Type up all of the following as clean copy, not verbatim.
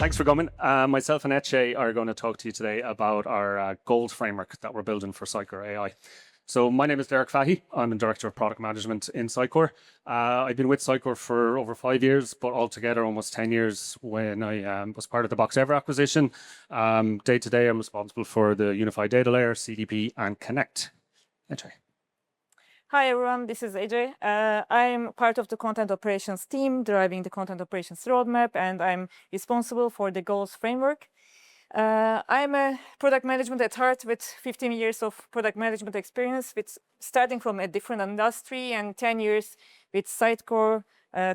Thanks for coming. Myself and Etche are going to talk to you today about our goals framework that we're building for Sitecore AI. So my name is Fahey. I'm the Director of Product Management in Sitecore. I've been with Sitecore for over 5 years, but altogether almost 10 years when I was part of the BoxEver acquisition. Day to day, I'm responsible for the Unified Data Layer, CDP, and Connect. Etche. Hi everyone, this is AJ. I'm part of the content operations team driving the content operations roadmap, and I'm responsible for the goals framework. I'm a product management at heart with 15 years of product management experience, starting from a different industry and 10 years with Sitecore,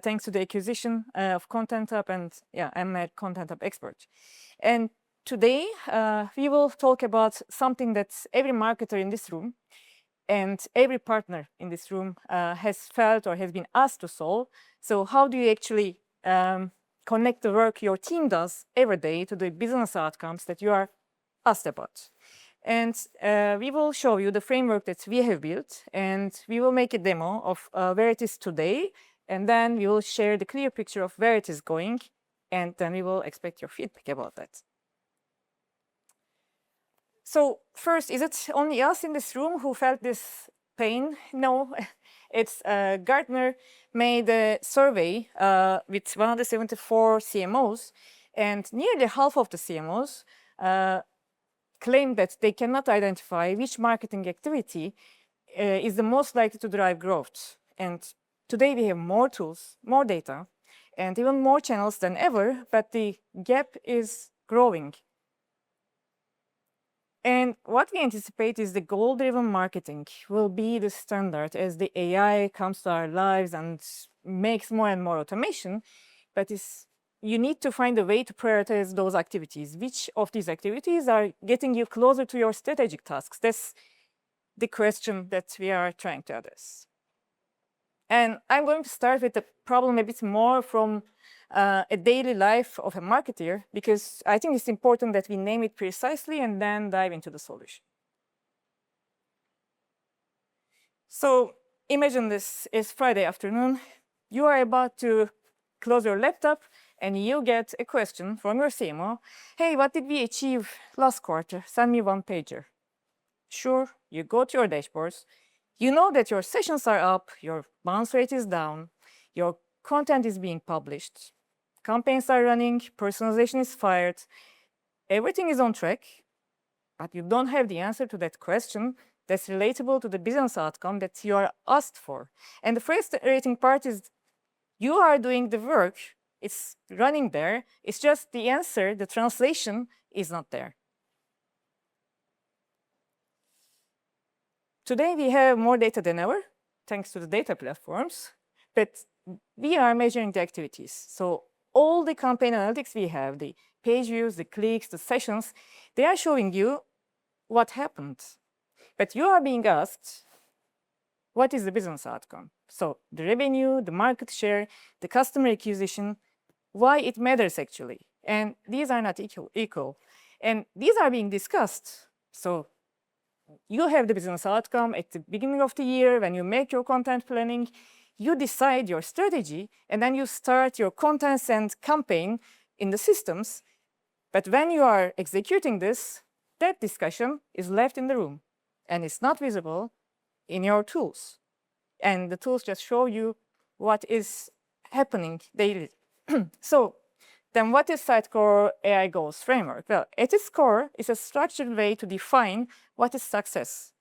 thanks to the acquisition of Content Hub, and yeah, I'm a Content Hub expert. And today we will talk about something that every marketer in this room and every partner in this room has felt or has been asked to solve. So how do you actually connect the work your team does every day to the business outcomes that you are asked about? And we will show you the framework that we have built, and we will make a demo of where it is today, and then we will share the clear picture of where it is going, and then we will expect your feedback about that. So first, is it only us in this room who felt this pain? No, it's Gartner made a survey with 174 CMOs, and nearly half of the CMOs claim that they cannot identify which marketing activity is the most likely to drive growth. And today we have more tools, more data, and even more channels than ever, but the gap is growing. And what we anticipate is the goal-driven marketing will be the standard as the AI comes to our lives and makes more and more automation. But you need to find a way to prioritize those activities. Which of these activities are getting you closer to your strategic tasks? That's the question that we are trying to address. And I'm going to start with the problem a bit more from a daily life of a marketer, because I think it's important that we name it precisely and then dive into the solution. So imagine this is Friday afternoon. You are about to close your laptop and you get a question from your CMO. Hey, what did we achieve last quarter? Send me one pager. Sure, you go to your dashboards. You know that your sessions are up, your bounce rate is down, your content is being published, campaigns are running, personalization is fired, everything is on track, but you don't have the answer to that question that's relatable to the business outcome that you are asked for. And the frustrating part is you are doing the work, it's running there, it's just the answer, the translation is not there. Today we have more data than ever, thanks to the data platforms, but we are measuring the activities. So all the campaign analytics we have, the page views, the clicks, the sessions, they are showing you what happened. But you are being asked, what is the business outcome? So the revenue, the market share, the customer acquisition, why it matters actually. And these are not equal. And these are being discussed. So you have the business outcome at the beginning of the year when you make your content planning. You decide your strategy, and then you start your contents and campaign in the systems. But when you are executing this, that discussion is left in the room, and it's not visible in your tools. And the tools just show you what is happening daily. So then what is Sitecore AI Goals Framework? Well, at its core, it's a structured way to define what is success.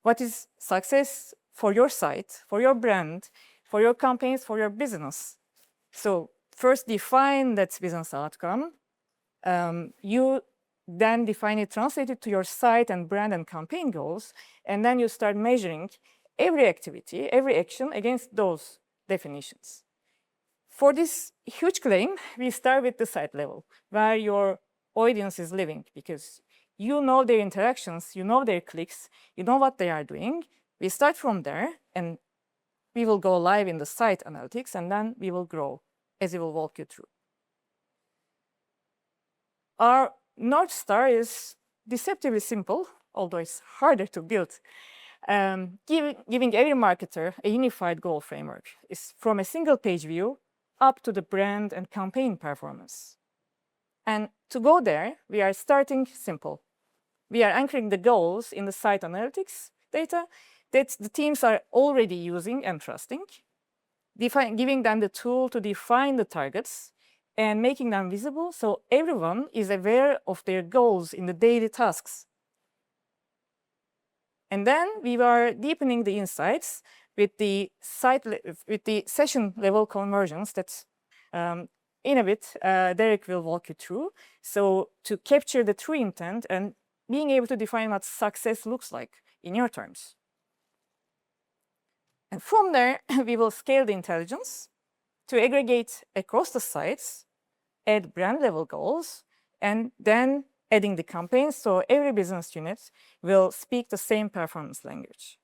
What is success for your site, for your brand, for your campaigns, for your business? So first define that business outcome. You then define it, translate it to your site and brand and campaign goals, and then you start measuring every activity, every action against those definitions. For this huge claim, we start with the site level, where your audience is living, because you know their interactions, you know their clicks, you know what they are doing. We start from there, and we will go live in the site analytics, and then we will grow as we will walk you through. Our North Star is deceptively simple, although it's harder to build. Giving every marketer a unified goal framework is from a single page view up to the brand and campaign performance. And to go there, we are starting simple. We are anchoring the goals in the site analytics data that the teams are already using and trusting, giving them the tool to define the targets and making them visible so everyone is aware of their goals in the daily tasks. And then we were deepening the insights with the session level conversions that in a bit Derek will walk you through. So to capture the true intent and being able to define what success looks like in your terms. And from there, we will scale the intelligence to aggregate across the sites, add brand level goals, and then adding the campaigns so every business unit will speak the same performance language.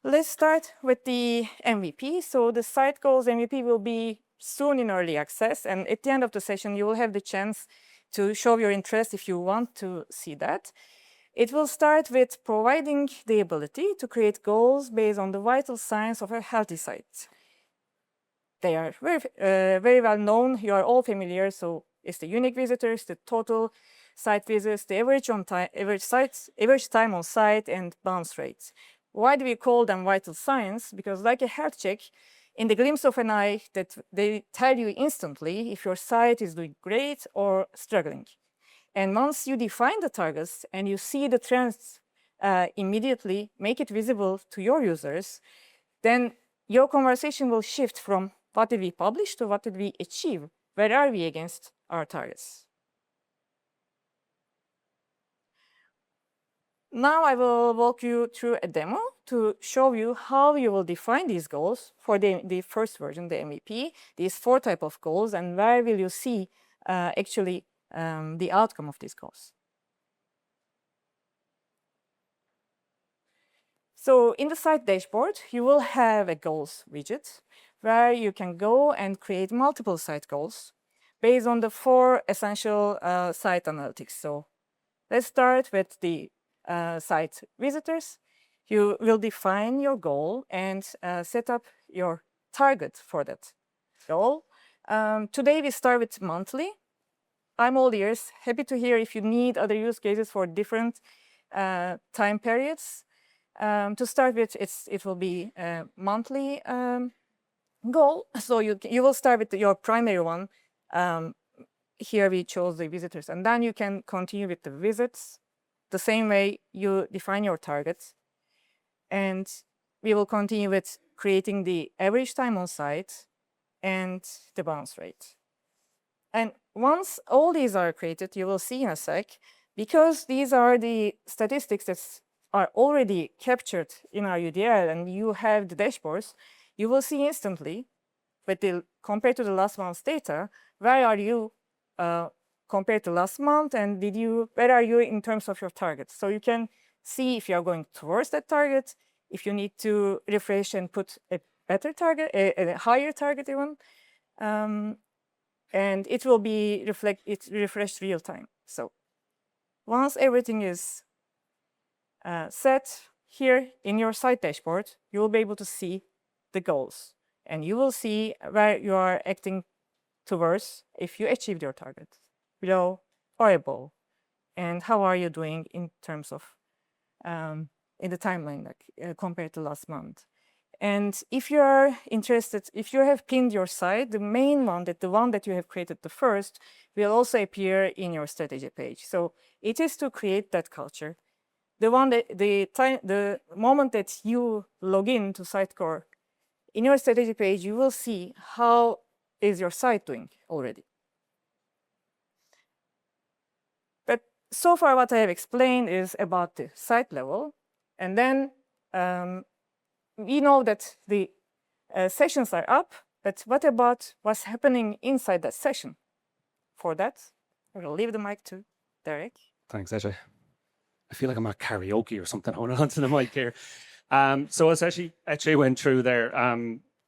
Let's start with the MVP. So the site goals MVP will be soon in early access, and at the end of the session, you will have the chance to show your interest if you want to see that. It will start with providing the ability to create goals based on the vital signs of a healthy site. They are very well known. You are all familiar. So it's the unique visitors, the total site visits, the average time on site, and bounce rates. Why do we call them vital signs? Because like a health check, in the glimpse of an eye, that they tell you instantly if your site is doing great or struggling. And once you define the targets and you see the trends immediately, make it visible to your users, then your conversation will shift from what did we publish to what did we achieve? Where are we against our targets? Now I will walk you through a demo to show you how you will define these goals for the first version, the MVP, these 4 types of goals, and where will you see actually the outcome of these goals. So in the site dashboard, you will have a goals widget where you can go and create multiple site goals based on the 4 essential site analytics. So let's start with the site visitors. You will define your goal and set up your target for that goal. Today we start with monthly. I'm all ears. Happy to hear if you need other use cases for different time periods. To start with, it will be a monthly goal. So you will start with your primary one. Here we chose the visitors, and then you can continue with the visits the same way you define your targets. And we will continue with creating the average time on site and the bounce rate. And once all these are created, you will see in a sec, because these are the statistics that are already captured in our UDL and you have the dashboards, you will see instantly, but compared to the last month's data, where are you compared to last month, and where are you in terms of your targets? So you can see if you are going towards that target, if you need to refresh and put a better target, a higher target even, and it will be refreshed real time. So once everything is set here in your site dashboard, you will be able to see the goals, and you will see where you are acting towards if you achieved your target, below or above, and how are you doing in terms of in the timeline, like compared to last month. And if you are interested, if you have pinned your site, the main one, the one that you have created the first, will also appear in your strategy page. So it is to create that culture. The moment that you log in to Sitecore, in your strategy page, you will see how is your site doing already. But so far what I have explained is about the site level. And then we know that the sessions are up, but what about what's happening inside that session? For that, I will leave the mic to Derek. Thanks, Ajay. I feel like I'm at karaoke or something holding onto the mic here. So as Ajay went through there,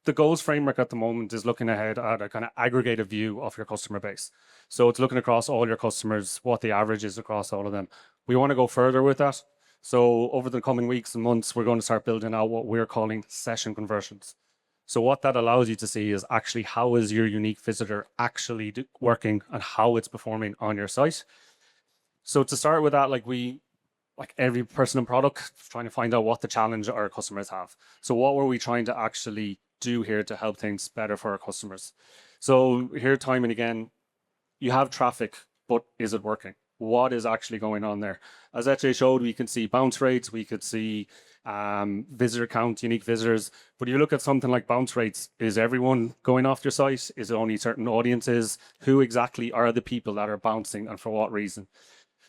the goals framework at the moment is looking ahead at a kind of aggregated view of your customer base. So it's looking across all your customers, what the average is across all of them. We want to go further with that. So over the coming weeks and months, we're going to start building out what we're calling session conversions. So what that allows you to see is actually how is your unique visitor actually working and how it's performing on your site. So to start with that, like every person in product, trying to find out what the challenge our customers have. So what were we trying to actually do here to help things better for our customers? So here, time and again, you have traffic, but is it working? What is actually going on there? As Etche showed, we can see bounce rates, we could see visitor count, unique visitors. But you look at something like bounce rates, is everyone going off your site? Is it only certain audiences? Who exactly are the people that are bouncing and for what reason?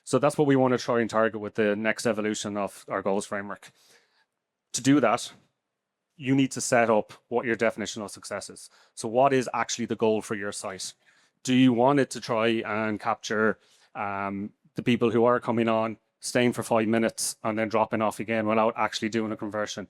So that's what we want to try and target with the next evolution of our goals framework. To do that, you need to set up what your definition of success is. So what is actually the goal for your site? Do you want it to try and capture the people who are coming on, staying for 5 minutes and then dropping off again without actually doing a conversion?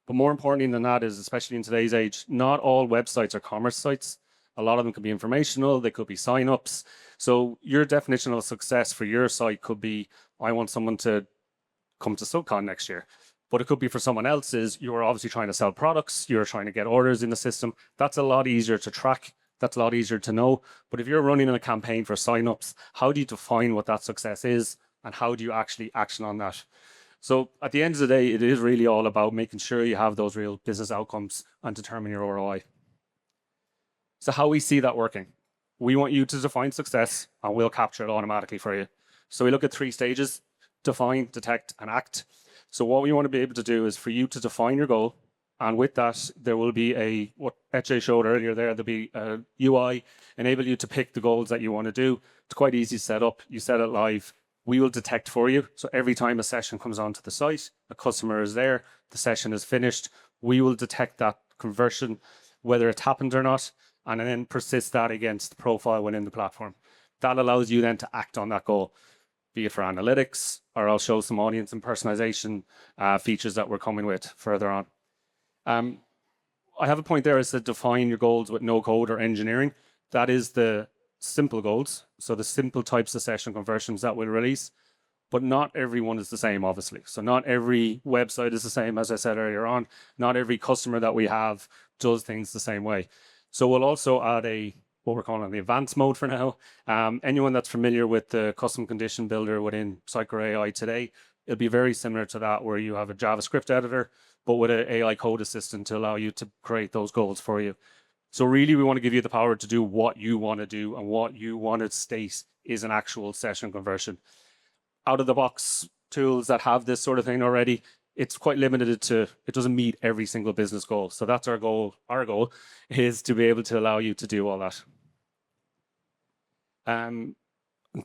But more importantly than that is, especially in today's age, not all websites are commerce sites. A lot of them could be informational, they could be signups. So your definition of success for your site could be, I want someone to come to SUGCON next year. But it could be for someone else's, you're obviously trying to sell products, you're trying to get orders in the system. That's a lot easier to track. That's a lot easier to know. But if you're running a campaign for signups, how do you define what that success is? And how do you actually action on that? So at the end of the day, it is really all about making sure you have those real business outcomes and determine your ROI. So how we see that working? We want you to define success and we'll capture it automatically for you. So we look at 3 stages: define, detect, and act. So what we want to be able to do is for you to define your goal. And with that, there will be what Etche showed earlier there, there'll be a UI, enable you to pick the goals that you want to do. It's quite easy to set up. You set it live. We will detect for you. So every time a session comes onto the site, a customer is there, the session is finished, we will detect that conversion, whether it's happened or not, and then persist that against the profile within the platform. That allows you then to act on that goal, be it for analytics, or I'll show some audience and personalization features that we're coming with further on. I have a point there is to define your goals with no code or engineering. That is the simple goals. So the simple types of session conversions that we'll release, but not everyone is the same, obviously. So not every website is the same, as I said earlier on. Not every customer that we have does things the same way. So we'll also add what we're calling the advanced mode for now. Anyone that's familiar with the custom condition builder within Sitecore AI today, it'll be very similar to that, where you have a JavaScript editor, but with an AI code assistant to allow you to create those goals for you. So really, we want to give you the power to do what you want to do, and what you want to state is an actual session conversion. Out of the box tools that have this sort of thing already, it's quite limited to, it doesn't meet every single business goal. So that's our goal. Our goal is to be able to allow you to do all that.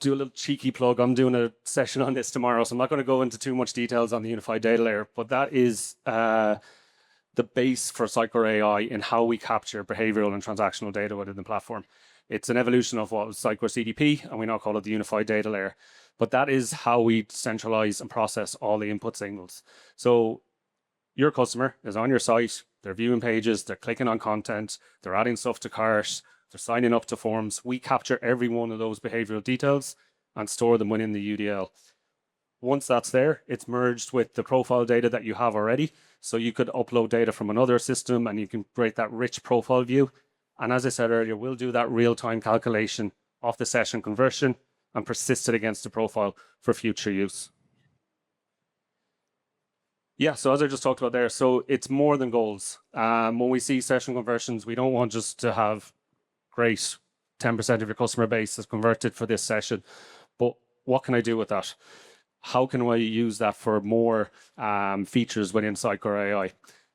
Do a little cheeky plug. I'm doing a session on this tomorrow, so I'm not going to go into too much details on the unified data layer, but that is the base for Sitecore AI in how we capture behavioral and transactional data within the platform. It's an evolution of what was Sitecore CDP, and we now call it the unified data layer. But that is how we centralize and process all the input signals. So your customer is on your site, they're viewing pages, they're clicking on content, they're adding stuff to cart, they're signing up to forms. We capture every one of those behavioral details and store them within the UDL. Once that's there, it's merged with the profile data that you have already. So you could upload data from another system and you can create that rich profile view. And as I said earlier, we'll do that real-time calculation of the session conversion and persist it against the profile for future use. Yeah, so as I just talked about there, so it's more than goals. When we see session conversions, we don't want just to have great 10% of your customer base is converted for this session, but what can I do with that? How can I use that for more features within Sitecore AI?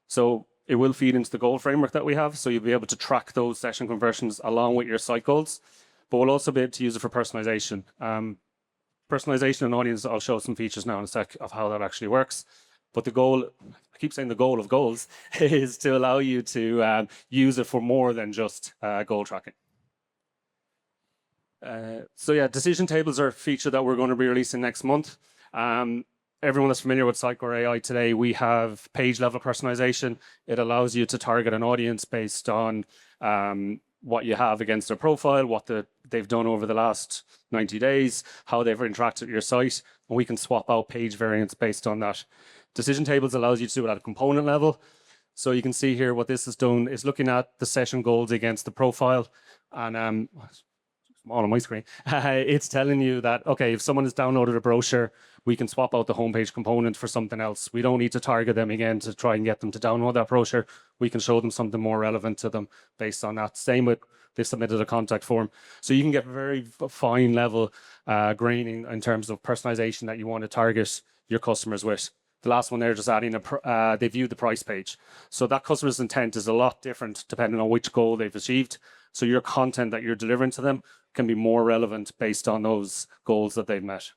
So it will feed into the goal framework that we have, so you'll be able to track those session conversions along with your site goals, but we'll also be able to use it for personalization. Personalization and audience, I'll show some features now in a sec of how that actually works. But the goal, I keep saying the goal of goals, is to allow you to use it for more than just goal tracking. So yeah, decision tables are a feature that we're going to be releasing next month. Everyone that's familiar with Sitecore AI today, we have page level personalization. It allows you to target an audience based on what you have against their profile, what they've done over the last 90 days, how they've interacted with your site, and we can swap out page variants based on that. Decision tables allows you to do it at a component level. So you can see here what this has done is looking at the session goals against the profile. And small on my screen, it's telling you that, okay, if someone has downloaded a brochure, we can swap out the homepage component for something else. We don't need to target them again to try and get them to download that brochure. We can show them something more relevant to them based on that. Same with they submitted a contact form. So you can get very fine level graining in terms of personalization that you want to target your customers with. The last one there, just adding they viewed the price page. So that customer's intent is a lot different depending on which goal they've achieved. So your content that you're delivering to them can be more relevant based on those goals that they've met.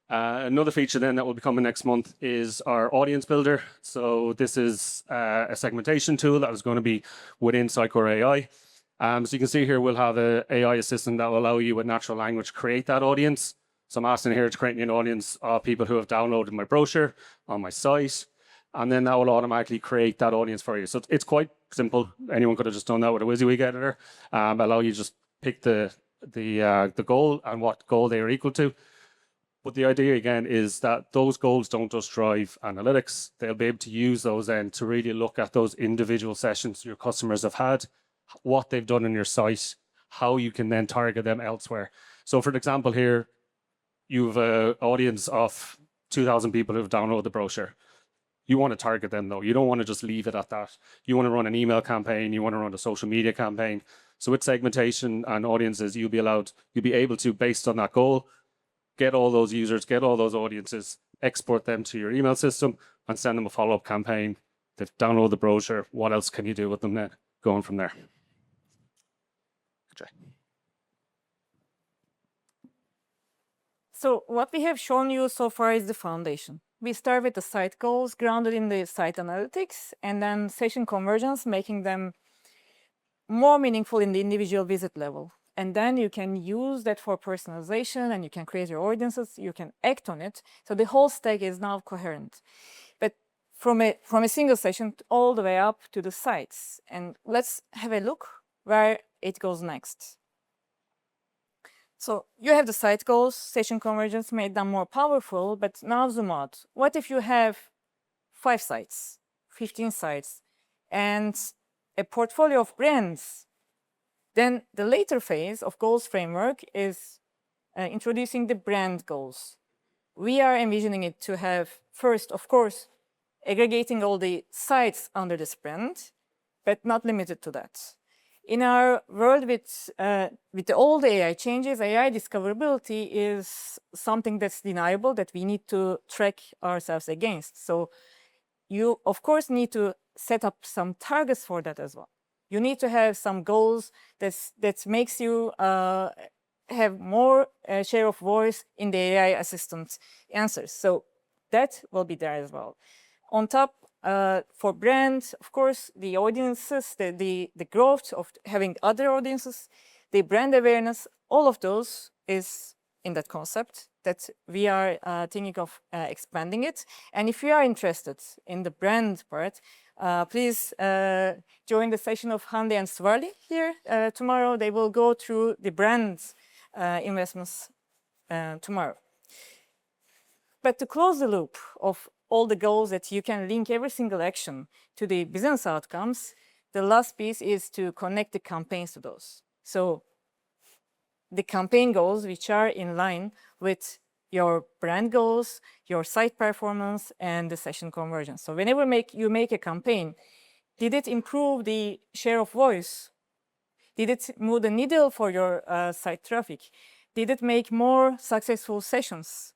Another feature then that will be coming next month is our audience builder. So this is a segmentation tool that is going to be within Sitecore AI. So you can see here we'll have an AI assistant that will allow you with natural language create that audience. So I'm asking here to create an audience of people who have downloaded my brochure on my site, and then that will automatically create that audience for you. So it's quite simple. Anyone could have just done that with a WYSIWYG editor. Allow you to just pick the goal and what goal they are equal to. But the idea again is that those goals don't just drive analytics. They'll be able to use those then to really look at those individual sessions your customers have had, what they've done on your site, how you can then target them elsewhere. So for example here, you have an audience of 2,000 people who have downloaded the brochure. You want to target them though. You don't want to just leave it at that. You want to run an email campaign. You want to run a social media campaign. So with segmentation and audiences, you'll be able to, based on that goal, get all those users, get all those audiences, export them to your email system and send them a follow-up campaign. They've downloaded the brochure. What else can you do with them then? Going from there. Okay. So what we have shown you so far is the foundation. We start with the site goals grounded in the site analytics and then session conversions, making them more meaningful in the individual visit level. And then you can use that for personalization and you can create your audiences, you can act on it. So the whole stack is now coherent. But from a single session all the way up to the sites. And let's have a look where it goes next. So you have the site goals, session conversions made them more powerful, but now zoom out. What if you have 5 sites, 15 sites, and a portfolio of brands? Then the later phase of goals framework is introducing the brand goals. We are envisioning it to have first, of course, aggregating all the sites under this brand, but not limited to that. In our world with all the AI changes, AI discoverability is something that's deniable that we need to track ourselves against. So you, of course, need to set up some targets for that as well. You need to have some goals that makes you have more share of voice in the AI assistant answers. So that will be there as well. On top, for brands, of course, the audiences, the growth of having other audiences, the brand awareness, all of those is in that concept that we are thinking of expanding it. And if you are interested in the brand part, please join the session of Hande and Svarli here tomorrow. They will go through the brand investments tomorrow. But to close the loop of all the goals that you can link every single action to the business outcomes, the last piece is to connect the campaigns to those. So the campaign goals, which are in line with your brand goals, your site performance, and the session conversion. So whenever you make a campaign, did it improve the share of voice? Did it move the needle for your site traffic? Did it make more successful sessions?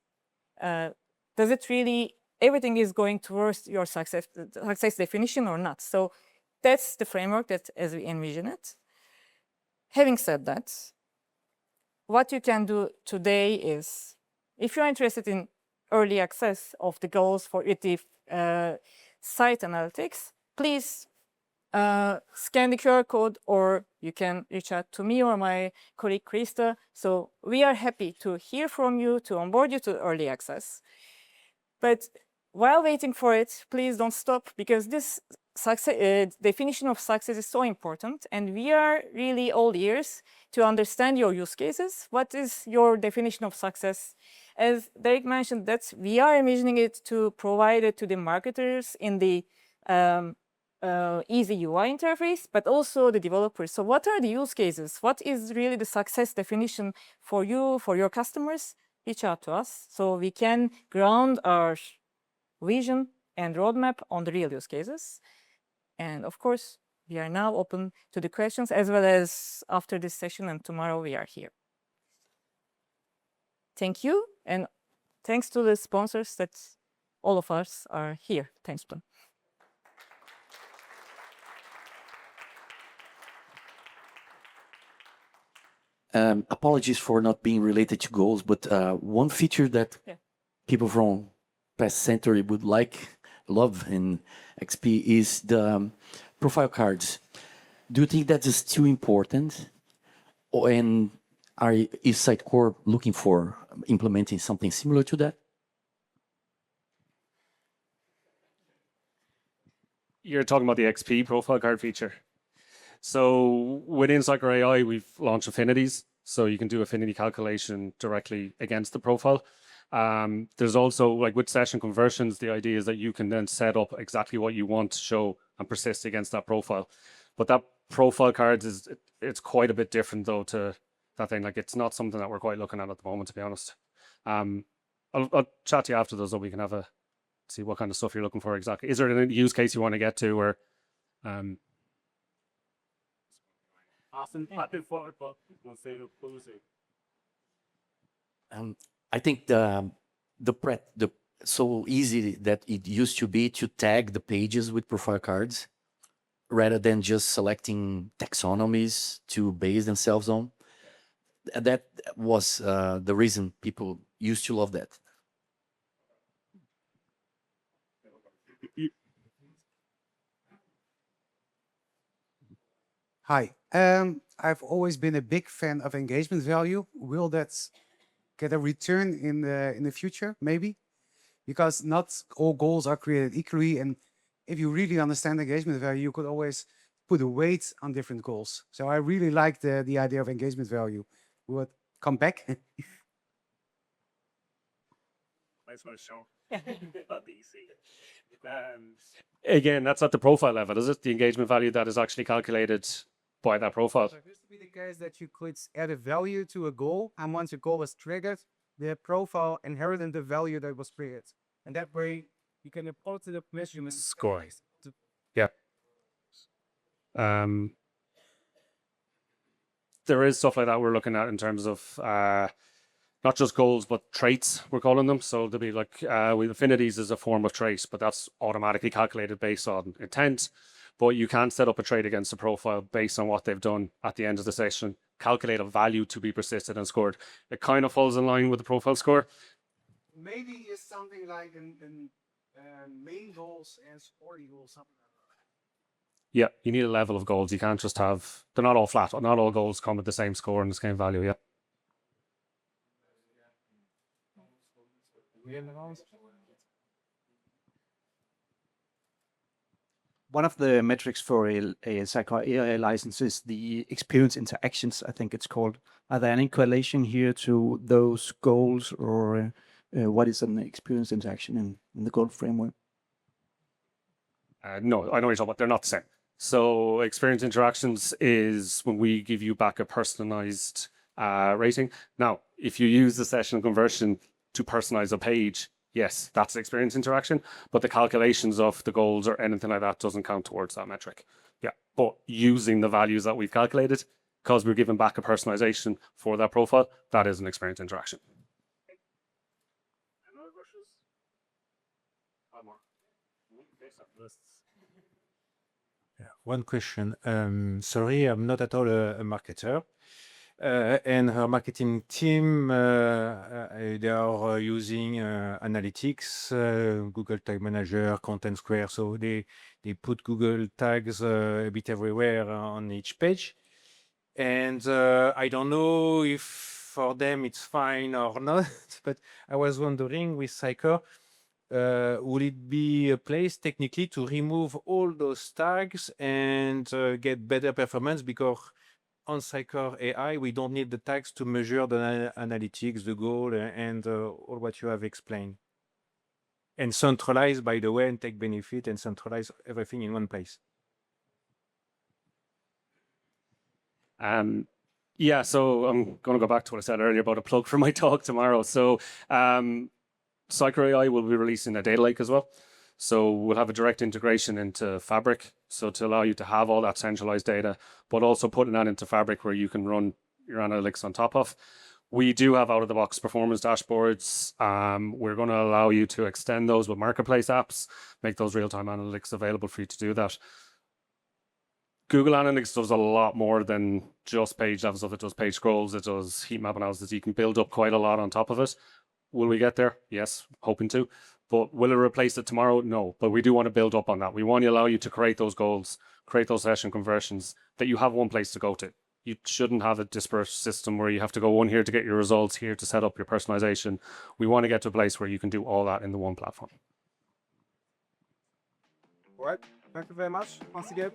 Does it really, everything is going towards your success definition or not? So that's the framework that as we envision it. Having said that, what you can do today is, if you're interested in early access of the goals for the site analytics, please scan the QR code, or you can reach out to me or my colleague Krista. So we are happy to hear from you, to onboard you to early access. But while waiting for it, please don't stop, because this definition of success is so important, and we are really all ears to understand your use cases. What is your definition of success? As Derek mentioned, that we are envisioning it to provide it to the marketers in the easy UI interface, but also the developers. So what are the use cases? What is really the success definition for you, for your customers? Reach out to us so we can ground our vision and roadmap on the real use cases. And of course, we are now open to the questions, as well as after this session and tomorrow we are here. Thank you, and thanks to the sponsors that all of us are here. Thanks, Tom. Apologies for not being related to goals, but one feature that people from past century would love in XP is the profile cards. Do you think that is still important? And is Sitecore looking for implementing something similar to that? You're talking about the XP profile card feature. So within Sitecore AI, we've launched affinities. So you can do affinity calculation directly against the profile. There's also, like with session conversions, the idea is that you can then set up exactly what you want to show and persist against that profile. But that profile cards it's quite a bit different though to that thing. Like it's not something that we're quite looking at the moment, to be honest. I'll chat to you after those so we can have see what kind of stuff you're looking for exactly. Is there any use case you want to get to or I think so easy that it used to be to tag the pages with profile cards rather than just selecting taxonomies to base themselves on. That was the reason people used to love that. Hi, I've always been a big fan of engagement value. Will that get a return in the future, maybe? Because not all goals are created equally, and if you really understand engagement value, you could always put a weight on different goals. So I really like the idea of engagement value. Will it come back? Again, that's at the profile level, is it? The engagement value that is actually calculated by that profile. So it used to be the case that you could add a value to a goal, and once a goal was triggered, the profile inherited the value that was created. And that way, you can apply to the measurement Score. Yeah. There is stuff like that we're looking at in terms of not just goals, but traits, we're calling them. So there'll be like, with affinities is a form of trait, but that's automatically calculated based on intent. But you can set up a trait against a profile based on what they've done at the end of the session, calculate a value to be persisted and scored. It kind of falls in line with the profile score. maybe is something like in main goals and supporting goals, something like that. Yeah, you need a level of goals. You can't just have, they're not all flat. Not all goals come with the same score and the same value, yeah. One of the metrics for a Sitecore AI license is the experience interactions, I think it's called. Are there any correlation here to those goals, or what is an experience interaction in the goal framework? No, I know what you're talking about. They're not the same. So experience interactions is when we give you back a personalized rating. Now, if you use the session conversion to personalize a page, yes, that's experience interaction, but the calculations of the goals or anything like that doesn't count towards that metric. Yeah, but using the values that we've calculated, because we're giving back a personalization for that profile, that is an experience interaction. Yeah, one question. Sorry, I'm not at all a marketer. And her marketing team, they are using analytics, Google Tag Manager, Content Square. So they put Google tags a bit everywhere on each page. And I don't know if for them it's fine or not, but I was wondering with Sitecore, would it be a place technically to remove all those tags and get better performance? Because on Sitecore AI, we don't need the tags to measure the analytics, the goal, and all what you have explained. and centralize, by the way, and take benefit and centralize everything in one place. Yeah, so I'm going to go back to what I said earlier about a plug for my talk tomorrow. So Sitecore AI will be releasing a data lake as well. So we'll have a direct integration into Fabric, so to allow you to have all that centralized data, but also putting that into Fabric where you can run your analytics on top of. We do have out-of-the-box performance dashboards. We're going to allow you to extend those with marketplace apps, make those real-time analytics available for you to do that. Google Analytics does a lot more than just page level stuff. It does page scrolls, it does heat map analysis. You can build up quite a lot on top of it. Will we get there? Yes, hoping to. But will it replace it tomorrow? No. But we do want to build up on that. We want to allow you to create those goals, create those session conversions, that you have one place to go to. You shouldn't have a disparate system where you have to go one here to get your results, here to set up your personalization. We want to get to a place where you can do all that in the one platform. All right. Thank you very much once again.